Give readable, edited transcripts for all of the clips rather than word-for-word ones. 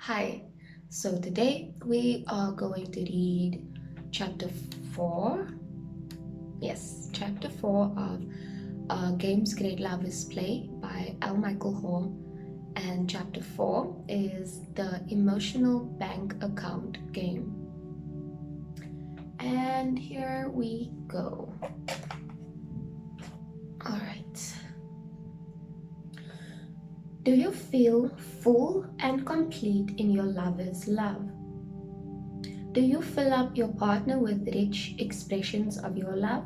Hi, so today we are going to read chapter 4. Yes, chapter 4 of Games Great Lovers Play by L. Michael Hall. And chapter 4 is the Emotional Bank Account Game. And here we go. All right. Do you feel full and complete in your lover's love? Do you fill up your partner with rich expressions of your love?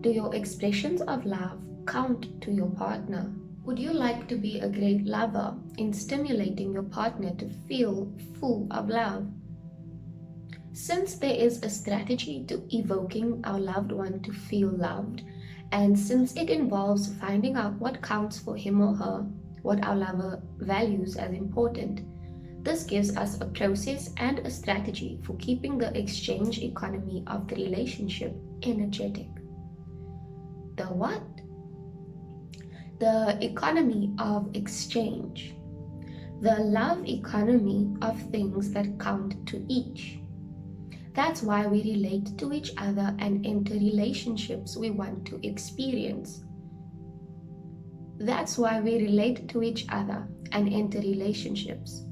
Do your expressions of love count to your partner? Would you like to be a great lover in stimulating your partner to feel full of love? Since there is a strategy to evoking our loved one to feel loved, and since it involves finding out what counts for him or her, what our lover values as important, this gives us a process and a strategy for keeping the exchange economy of the relationship energetic. The what? The economy of exchange. The love economy of things that count to each. That's why we relate to each other and enter relationships we want to experience. That's why we relate to each other and enter relationships.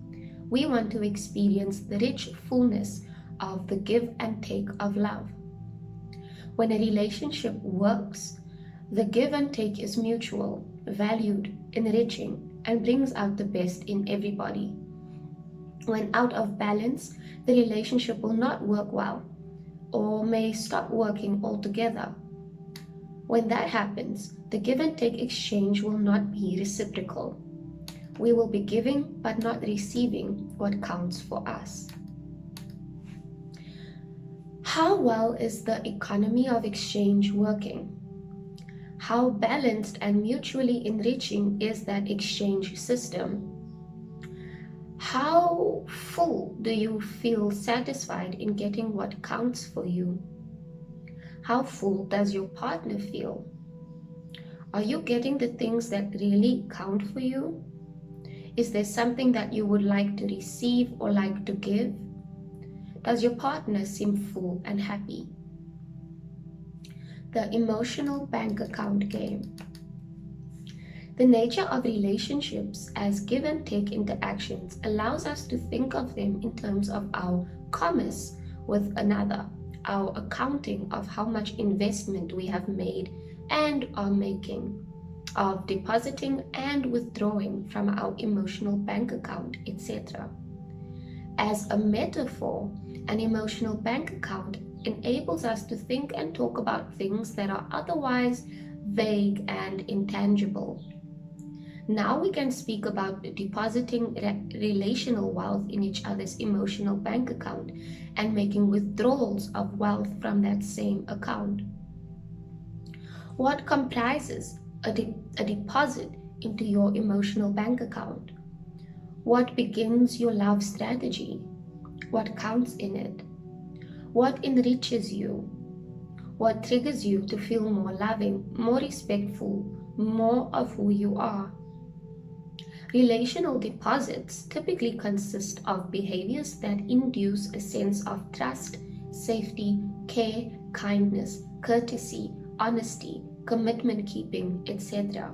We want to experience the rich fullness of the give and take of love. When a relationship works, the give and take is mutual, valued, enriching, and brings out the best in everybody. When out of balance, the relationship will not work well or may stop working altogether. When that happens, the give and take exchange will not be reciprocal. We will be giving but not receiving what counts for us. How well is the economy of exchange working? How balanced and mutually enriching is that exchange system? How full do you feel satisfied in getting what counts for you? How full does your partner feel? Are you getting the things that really count for you? Is there something that you would like to receive or like to give? Does your partner seem full and happy? The emotional bank account game. The nature of relationships as give and take interactions allows us to think of them in terms of our commerce with another, our accounting of how much investment we have made and are making, of depositing and withdrawing from our emotional bank account, etc. As a metaphor, an emotional bank account enables us to think and talk about things that are otherwise vague and intangible. Now we can speak about depositing relational wealth in each other's emotional bank account and making withdrawals of wealth from that same account. What comprises a deposit into your emotional bank account? What begins your love strategy? What counts in it? What enriches you? What triggers you to feel more loving, more respectful, more of who you are? Relational deposits typically consist of behaviors that induce a sense of trust, safety, care, kindness, courtesy, honesty, commitment keeping, etc.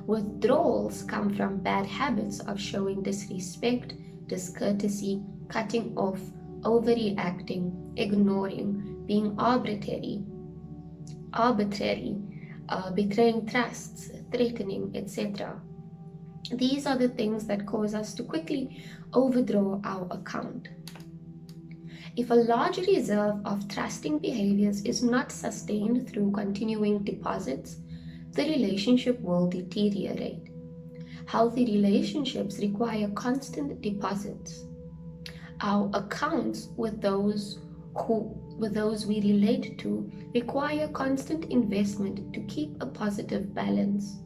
Withdrawals come from bad habits of showing disrespect, discourtesy, cutting off, overreacting, ignoring, being arbitrary, betraying trusts, threatening, etc. These are the things that cause us to quickly overdraw our account. If a large reserve of trusting behaviors is not sustained through continuing deposits, the relationship will deteriorate. Healthy relationships require constant deposits. Our accounts with those we relate to require constant investment to keep a positive balance.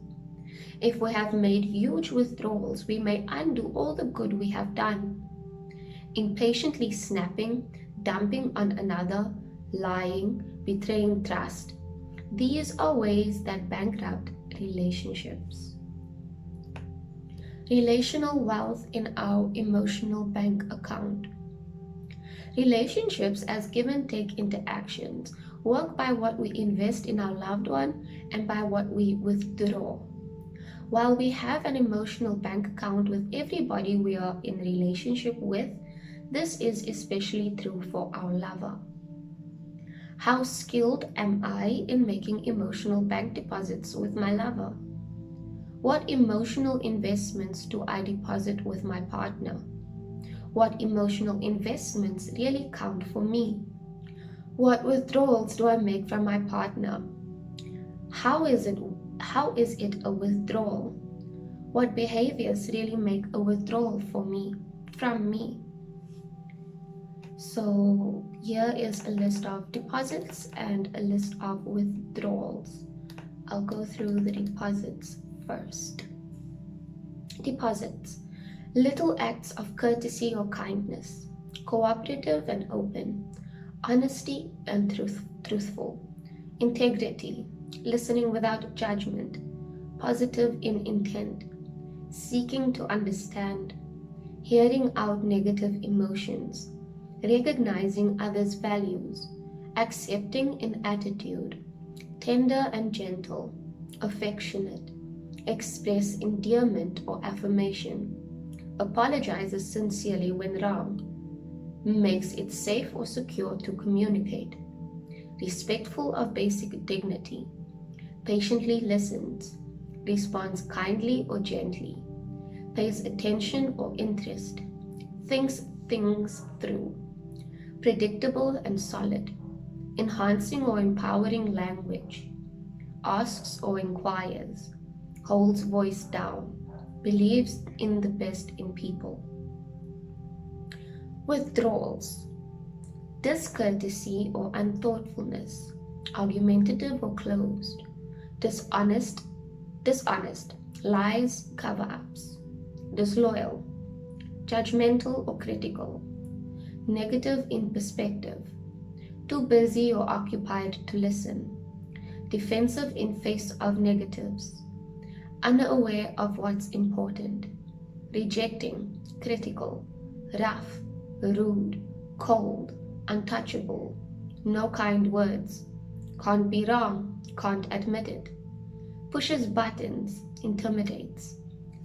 If we have made huge withdrawals, we may undo all the good we have done. Impatiently snapping, dumping on another, lying, betraying trust. These are ways that bankrupt relationships. Relational wealth in our emotional bank account. Relationships as give and take interactions work by what we invest in our loved one and by what we withdraw. While we have an emotional bank account with everybody we are in relationship with, this is especially true for our lover. How skilled am I in making emotional bank deposits with my lover? What emotional investments do I deposit with my partner? What emotional investments really count for me? What withdrawals do I make from my partner? How is it a withdrawal? What behaviors really make a withdrawal from me? So here is a list of deposits and a list of withdrawals. I'll go through the deposits first. Deposits. Little acts of courtesy or kindness. Cooperative and open. Honesty and truthful. Integrity. Listening without judgment. Positive in intent. Seeking to understand. Hearing out negative emotions. Recognizing others' values. Accepting in attitude. Tender and gentle. Affectionate. Express endearment or affirmation. Apologizes sincerely when wrong. Makes it safe or secure to communicate. Respectful of basic dignity. Patiently listens. Responds kindly or gently. Pays attention or interest. Thinks things through. Predictable and solid. Enhancing or empowering language. Asks or inquires. Holds voice down. Believes in the best in people. Withdrawals. Discourtesy or unthoughtfulness. Argumentative or closed. Dishonest. Lies, cover-ups. Disloyal. Judgmental or critical. Negative in perspective. Too busy or occupied to listen. Defensive in face of negatives. Unaware of what's important. Rejecting, critical. Rough, rude, cold, untouchable. No kind words. Can't be wrong, can't admit it. Pushes buttons, intimidates.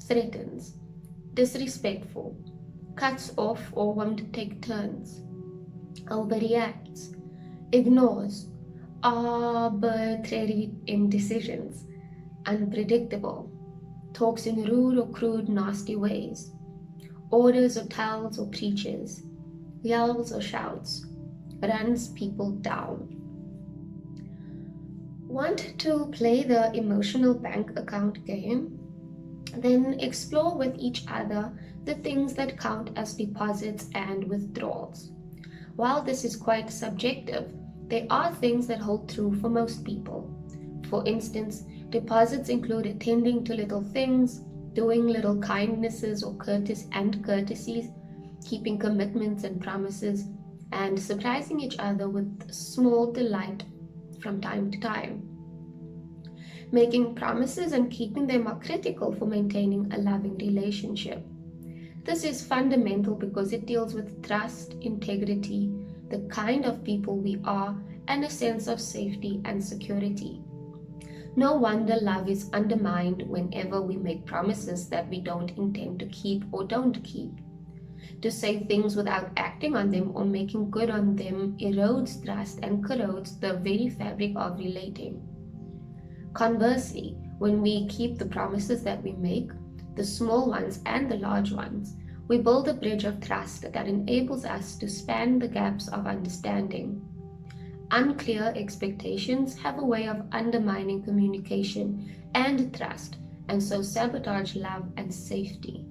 Threatens. Disrespectful. Cuts off or won't take turns. Overreacts. Ignores. Arbitrary indecisions. Unpredictable. Talks in rude or crude, nasty ways. Orders or tells or preaches. Yells or shouts. Runs people down. Want to play the emotional bank account game? Then explore with each other the things that count as deposits and withdrawals. While this is quite subjective, there are things that hold true for most people. For instance, deposits include attending to little things, doing little kindnesses or courtesies, keeping commitments and promises, and surprising each other with small delight from time to time. Making promises and keeping them are critical for maintaining a loving relationship. This is fundamental because it deals with trust, integrity, the kind of people we are, and a sense of safety and security. No wonder love is undermined whenever we make promises that we don't intend to keep or don't keep. To say things without acting on them or making good on them erodes trust and corrodes the very fabric of relating. Conversely, when we keep the promises that we make, the small ones and the large ones, we build a bridge of trust that enables us to span the gaps of understanding. Unclear expectations have a way of undermining communication and trust, and so sabotage love and safety.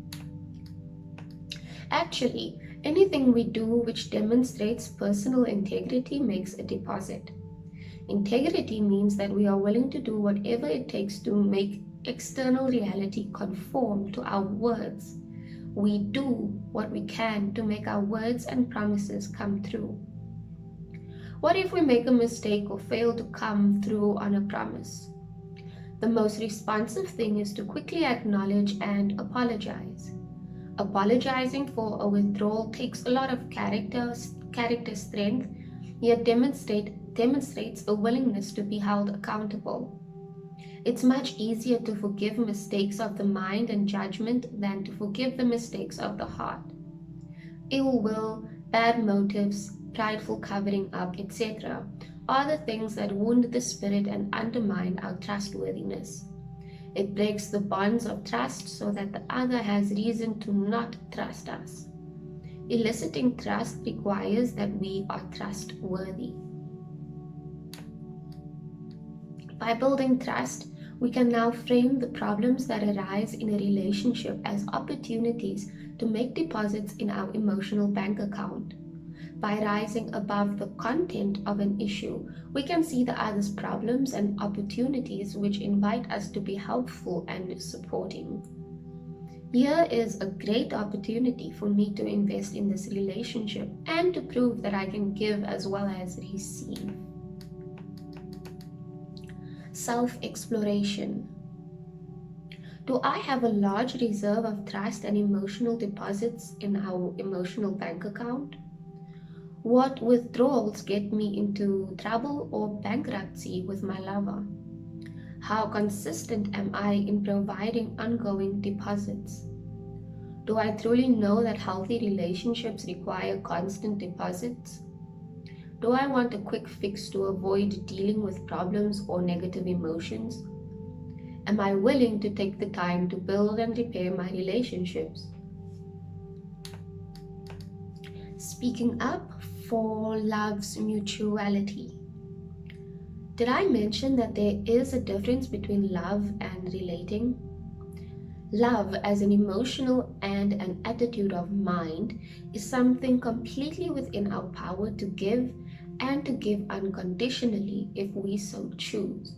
Actually, anything we do which demonstrates personal integrity makes a deposit. Integrity means that we are willing to do whatever it takes to make external reality conform to our words. We do what we can to make our words and promises come true. What if we make a mistake or fail to come through on a promise? The most responsive thing is to quickly acknowledge and apologize. Apologizing for a withdrawal takes a lot of character strength, yet demonstrates a willingness to be held accountable. It's much easier to forgive mistakes of the mind and judgment than to forgive the mistakes of the heart. Ill will, bad motives, prideful covering up, etc., are the things that wound the spirit and undermine our trustworthiness. It breaks the bonds of trust so that the other has reason to not trust us. Eliciting trust requires that we are trustworthy. By building trust, we can now frame the problems that arise in a relationship as opportunities to make deposits in our emotional bank account. By rising above the content of an issue, we can see the other's problems and opportunities which invite us to be helpful and supporting. Here is a great opportunity for me to invest in this relationship and to prove that I can give as well as receive. Self-exploration. Do I have a large reserve of trust and emotional deposits in our emotional bank account? What withdrawals get me into trouble or bankruptcy with my lover? How consistent am I in providing ongoing deposits? Do I truly know that healthy relationships require constant deposits? Do I want a quick fix to avoid dealing with problems or negative emotions? Am I willing to take the time to build and repair my relationships? Speaking up for love's mutuality. Did I mention that there is a difference between love and relating? Love as an emotional and an attitude of mind is something completely within our power to give and to give unconditionally if we so choose.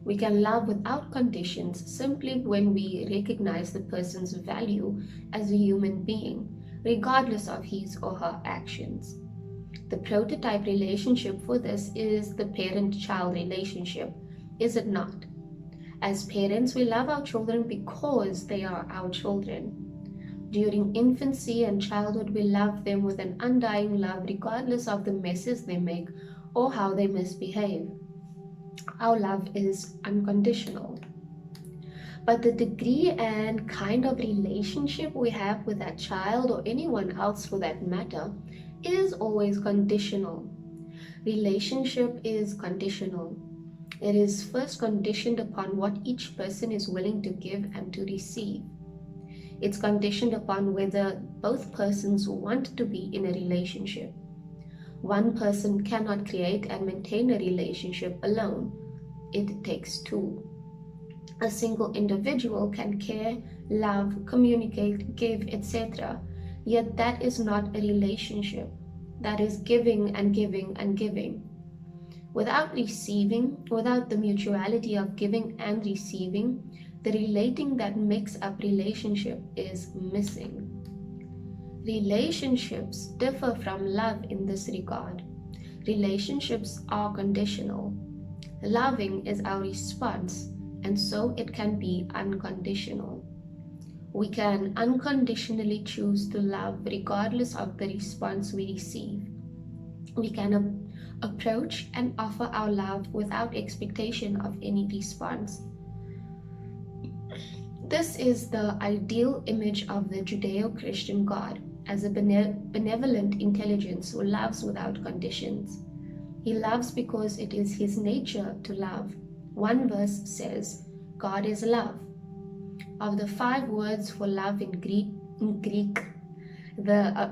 We can love without conditions simply when we recognize the person's value as a human being, regardless of his or her actions. The prototype relationship for this is the parent-child relationship, is it not? As parents, we love our children because they are our children. During infancy and childhood, we love them with an undying love regardless of the messes they make or how they misbehave. Our love is unconditional. But the degree and kind of relationship we have with that child or anyone else for that matter is always conditional. Relationship is conditional. It is first conditioned upon what each person is willing to give and to receive. It's conditioned upon whether both persons want to be in a relationship. One person cannot create and maintain a relationship alone. It takes two. A single individual can care, love, communicate, give, etc. Yet that is not a relationship. That is giving and giving and giving. Without receiving, without the mutuality of giving and receiving, the relating that makes up relationship is missing. Relationships differ from love in this regard. Relationships are conditional. Loving is our response, and so it can be unconditional. We can unconditionally choose to love regardless of the response we receive. We can approach and offer our love without expectation of any response. This is the ideal image of the Judeo-Christian God as a benevolent intelligence who loves without conditions. He loves because it is his nature to love. One verse says, God is love. Of the 5 words for love in Greek,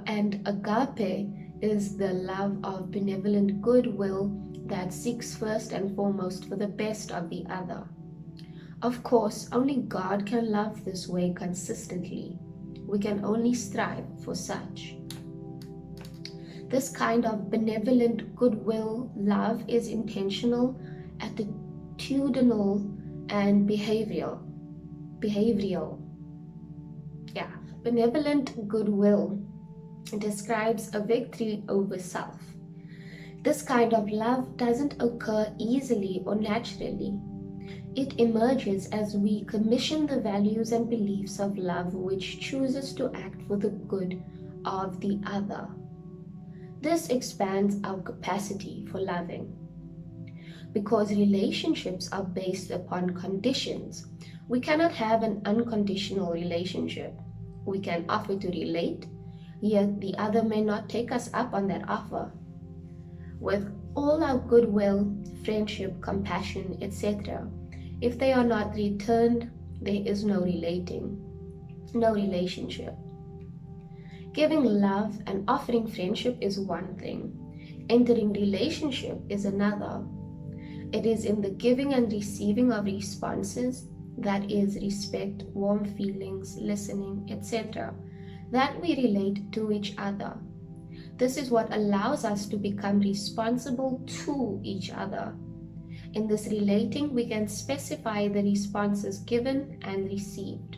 and agape is the love of benevolent goodwill that seeks first and foremost for the best of the other. Of course, only God can love this way consistently. We can only strive for such. This kind of benevolent goodwill love is intentional, attitudinal, and behavioral. Benevolent goodwill describes a victory over self. This kind of love doesn't occur easily or naturally. It emerges as we commission the values and beliefs of love which chooses to act for the good of the other. This expands our capacity for loving. Because relationships are based upon conditions, we cannot have an unconditional relationship. We can offer to relate, yet the other may not take us up on that offer. With all our goodwill, friendship, compassion, etc., if they are not returned, there is no relating, no relationship. Giving love and offering friendship is one thing. Entering relationship is another. It is in the giving and receiving of responses, that is respect, warm feelings, listening, etc., that we relate to each other. This is what allows us to become responsible to each other. In this relating, we can specify the responses given and received.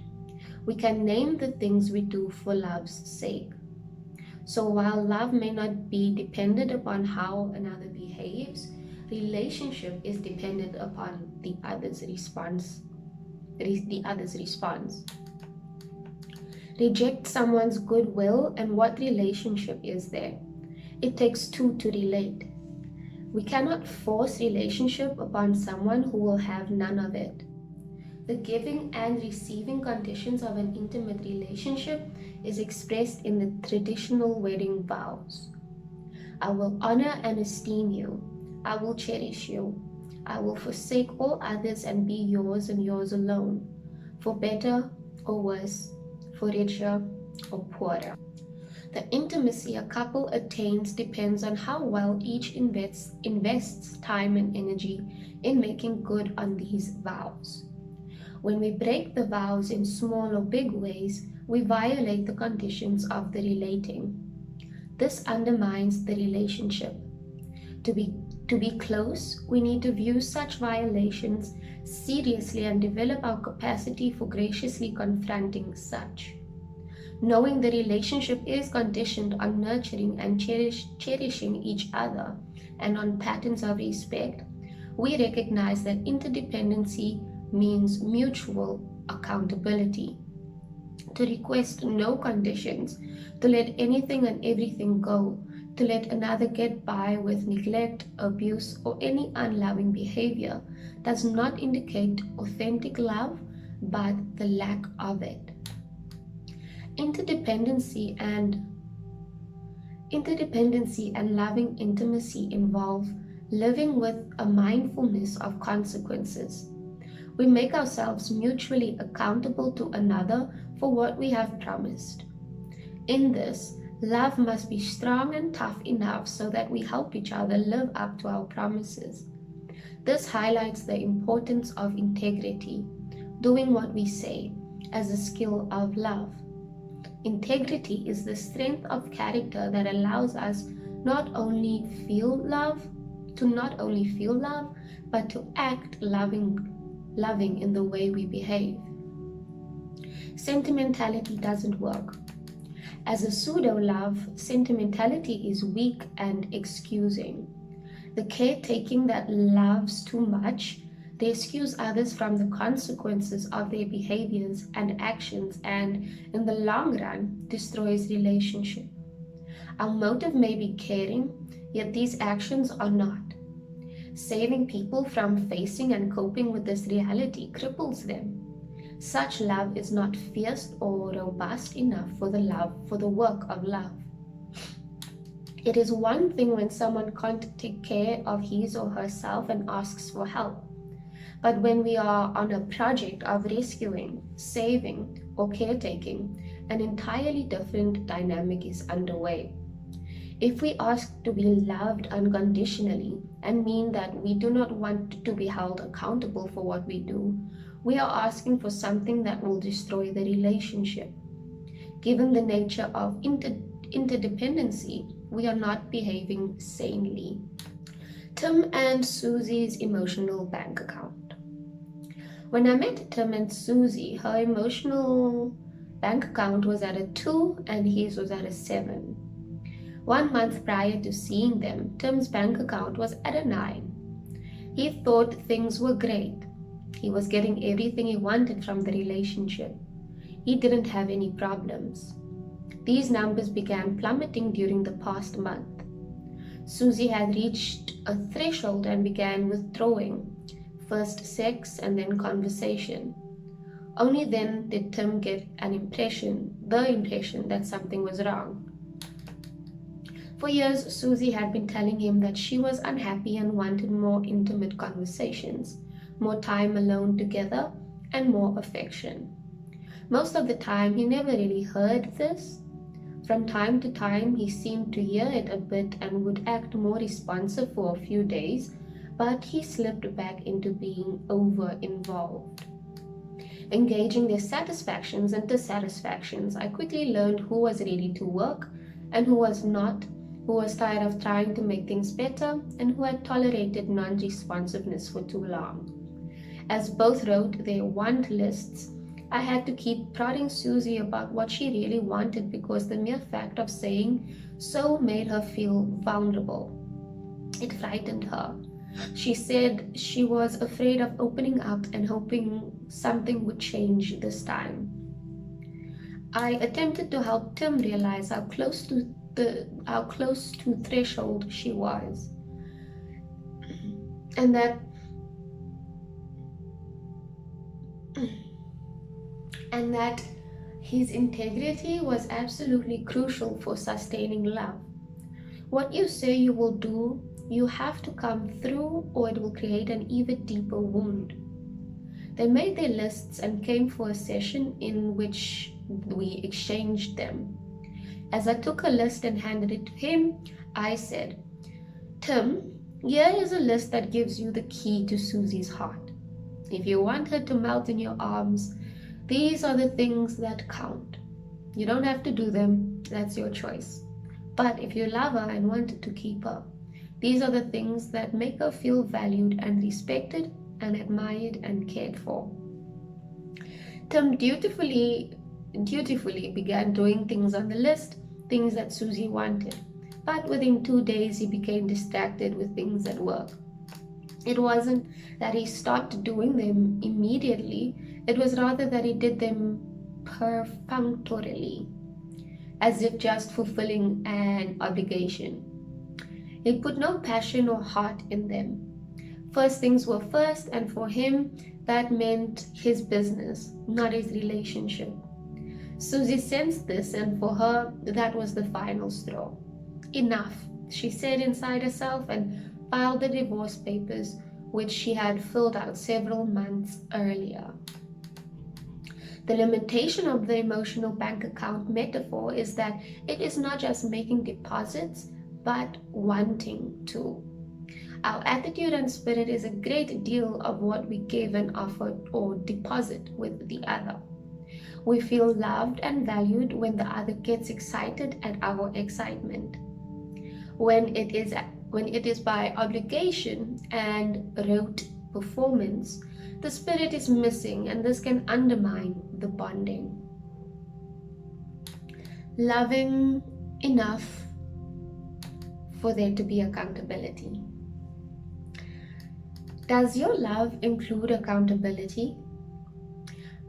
We can name the things we do for love's sake. So while love may not be dependent upon how another behaves, relationship is dependent upon the other's response. Reject someone's goodwill, and what relationship is there? It takes two to relate. We cannot force relationship upon someone who will have none of it. The giving and receiving conditions of an intimate relationship is expressed in the traditional wedding vows. I will honor and esteem you. I will cherish you. I will forsake all others and be yours and yours alone, for better or worse, for richer or poorer. The intimacy a couple attains depends on how well each invests time and energy in making good on these vows. When we break the vows in small or big ways, we violate the conditions of the relating. This undermines the relationship. To be close, we need to view such violations seriously and develop our capacity for graciously confronting such. Knowing the relationship is conditioned on nurturing and cherishing each other and on patterns of respect, we recognize that interdependency means mutual accountability. To request no conditions, to let anything and everything go, to let another get by with neglect, abuse, or any unloving behavior does not indicate authentic love, but the lack of it. Interdependency and loving intimacy involve living with a mindfulness of consequences. We make ourselves mutually accountable to another for what we have promised. In this, love must be strong and tough enough so that we help each other live up to our promises. This highlights the importance of integrity, doing what we say, as a skill of love. Integrity is the strength of character that allows us not only feel love, but to act loving in the way we behave. Sentimentality doesn't work. As a pseudo-love, sentimentality is weak and excusing. The caretaking that loves too much rescues others from the consequences of their behaviors and actions, and in the long run destroys relationship. Our motive may be caring, yet these actions are not. Saving people from facing and coping with this reality cripples them. Such love is not fierce or robust enough for the work of love. It is one thing when someone can't take care of his or herself and asks for help. But when we are on a project of rescuing, saving, or caretaking, an entirely different dynamic is underway. If we ask to be loved unconditionally and mean that we do not want to be held accountable for what we do, we are asking for something that will destroy the relationship. Given the nature of interdependency, we are not behaving sanely. Tim and Susie's emotional bank account. When I met Tim and Susie, her emotional bank account was at a 2 and his was at a 7. 1 month prior to seeing them, Tim's bank account was at a 9. He thought things were great. He was getting everything he wanted from the relationship. He didn't have any problems. These numbers began plummeting during the past month. Susie had reached a threshold and began withdrawing. First sex and then conversation. Only then did Tim get the impression that something was wrong. For years, Susie had been telling him that she was unhappy and wanted more intimate conversations, more time alone together, and more affection. Most of the time, he never really heard this. From time to time, he seemed to hear it a bit and would act more responsive for a few days, but he slipped back into being over-involved. Engaging their satisfactions and dissatisfactions, I quickly learned who was ready to work and who was not, who was tired of trying to make things better, and who had tolerated non-responsiveness for too long. As both wrote their want lists, I had to keep prodding Susie about what she really wanted because the mere fact of saying so made her feel vulnerable. It frightened her. She said she was afraid of opening up and hoping something would change this time. I attempted to help Tim realize how close to threshold she was, and that his integrity was absolutely crucial for sustaining love. What you say you will do, you have to come through, or it will create an even deeper wound. They made their lists and came for a session in which we exchanged them. As I took a list and handed it to him, I said, "Tim, here is a list that gives you the key to Susie's heart. If you want her to melt in your arms, these are the things that count. You don't have to do them, that's your choice. But if you love her and want to keep her, these are the things that make her feel valued and respected and admired and cared for." Tim dutifully began doing things on the list, things that Susie wanted. But within 2 days, he became distracted with things at work. It wasn't that he stopped doing them immediately, it was rather that he did them perfunctorily, as if just fulfilling an obligation. He put no passion or heart in them. First things were first, and for him, that meant his business, not his relationship. Susie sensed this, and for her, that was the final straw. Enough, she said inside herself, and filed the divorce papers, which she had filled out several months earlier. The limitation of the emotional bank account metaphor is that it is not just making deposits, but wanting to. Our attitude and spirit is a great deal of what we give and offer or deposit with the other. We feel loved and valued when the other gets excited at our excitement. When it is by obligation and rote performance, the spirit is missing, and this can undermine the bonding. Loving enough for there to be accountability. Does your love include accountability?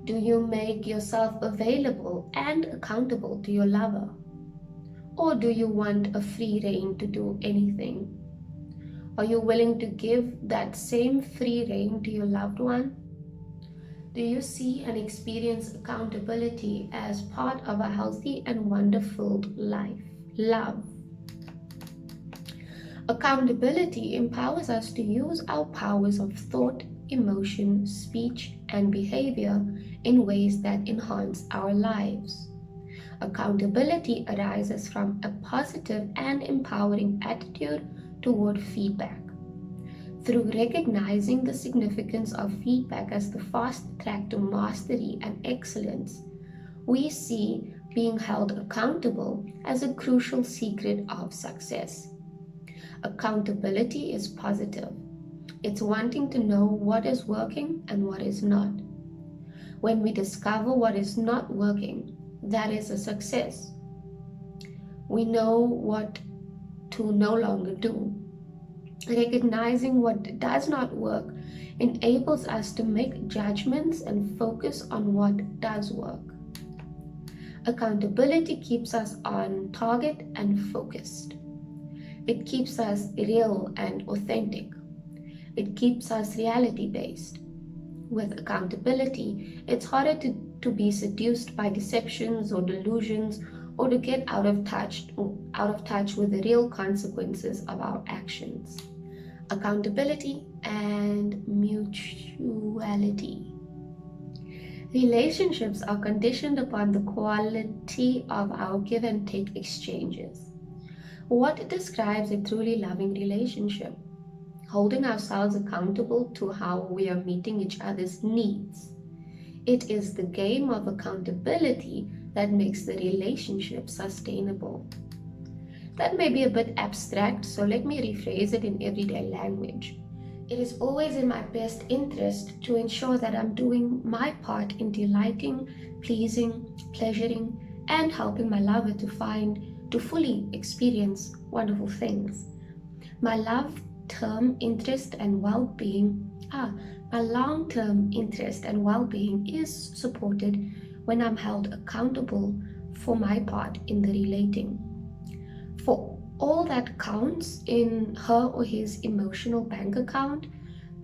Do you make yourself available and accountable to your lover? Or do you want a free rein to do anything? Are you willing to give that same free rein to your loved one? Do you see and experience accountability as part of a healthy and wonderful life? Love. Accountability empowers us to use our powers of thought, emotion, speech, and behavior in ways that enhance our lives. Accountability arises from a positive and empowering attitude toward feedback. Through recognizing the significance of feedback as the fast track to mastery and excellence, we see being held accountable as a crucial secret of success. Accountability is positive. It's wanting to know what is working and what is not. When we discover what is not working, that is a success. We know what to no longer do. Recognizing what does not work enables us to make judgments and focus on what does work. Accountability keeps us on target and focused. It keeps us real and authentic. It keeps us reality based. With accountability, it's harder to be seduced by deceptions or delusions, or to get out of touch with the real consequences of our actions. Accountability and mutuality. Relationships are conditioned upon the quality of our give and take exchanges. What describes a truly loving relationship? Holding ourselves accountable to how we are meeting each other's needs. It is the game of accountability that makes the relationship sustainable. That may be a bit abstract, so let me rephrase it in everyday language. It is always in my best interest to ensure that I'm doing my part in delighting, pleasing, pleasuring, and helping my lover to fully experience wonderful things. My long-term interest and well-being is supported when I'm held accountable for my part in the relating. For all that counts in her or his emotional bank account,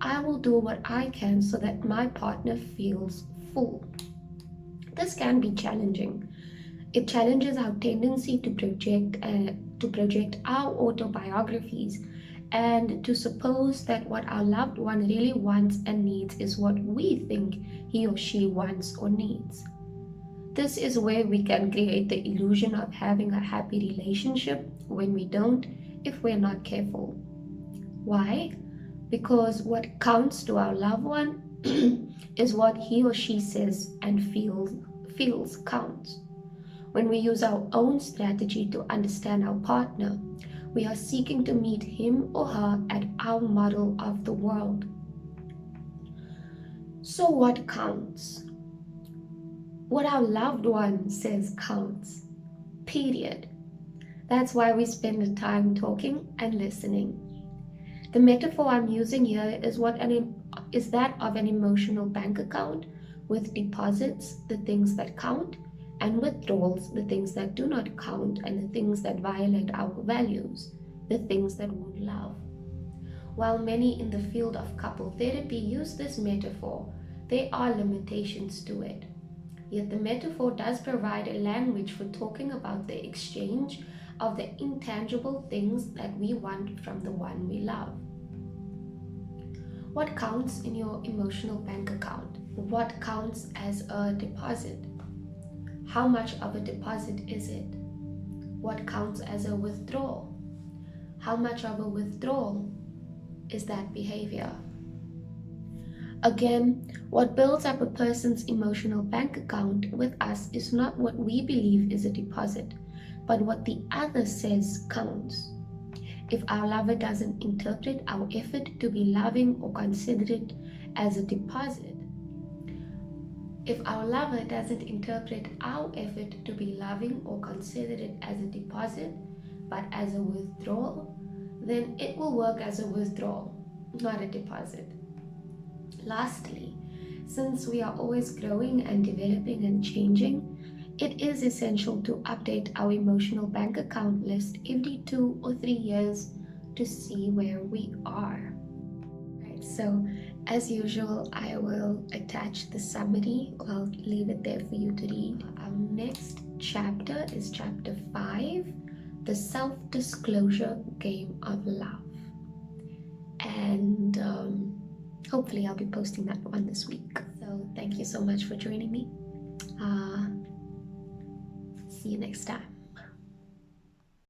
I will do what I can so that my partner feels full. This can be challenging. It challenges our tendency to project our autobiographies and to suppose that what our loved one really wants and needs is what we think he or she wants or needs. This is where we can create the illusion of having a happy relationship when we don't, if we're not careful. Why? Because what counts to our loved one is what he or she says and feels counts. When we use our own strategy to understand our partner, we are seeking to meet him or her at our model of the world. So what counts? What our loved one says counts. Period. That's why we spend the time talking and listening. The metaphor I'm using here is that of an emotional bank account, with deposits, the things that count, and withdrawals, the things that do not count, and the things that violate our values, the things that wound love. While many in the field of couple therapy use this metaphor, there are limitations to it. Yet the metaphor does provide a language for talking about the exchange of the intangible things that we want from the one we love. What counts in your emotional bank account? What counts as a deposit? How much of a deposit is it? What counts as a withdrawal? How much of a withdrawal is that behavior? Again, what builds up a person's emotional bank account with us is not what we believe is a deposit, but what the other says counts. If our lover doesn't interpret our effort to be loving or considerate as a deposit, if our lover doesn't interpret our effort to be loving or considerate as a deposit, but as a withdrawal, then it will work as a withdrawal, not a deposit. Lastly, since we are always growing and developing and changing, it is essential to update our emotional bank account list every 2 or 3 years to see where we are. Right, so as usual, I will attach the summary. I'll leave it there for you to read. Our next chapter is chapter 5, the self-disclosure game of love. And hopefully I'll be posting that one this week. So thank you so much for joining me. See you next time.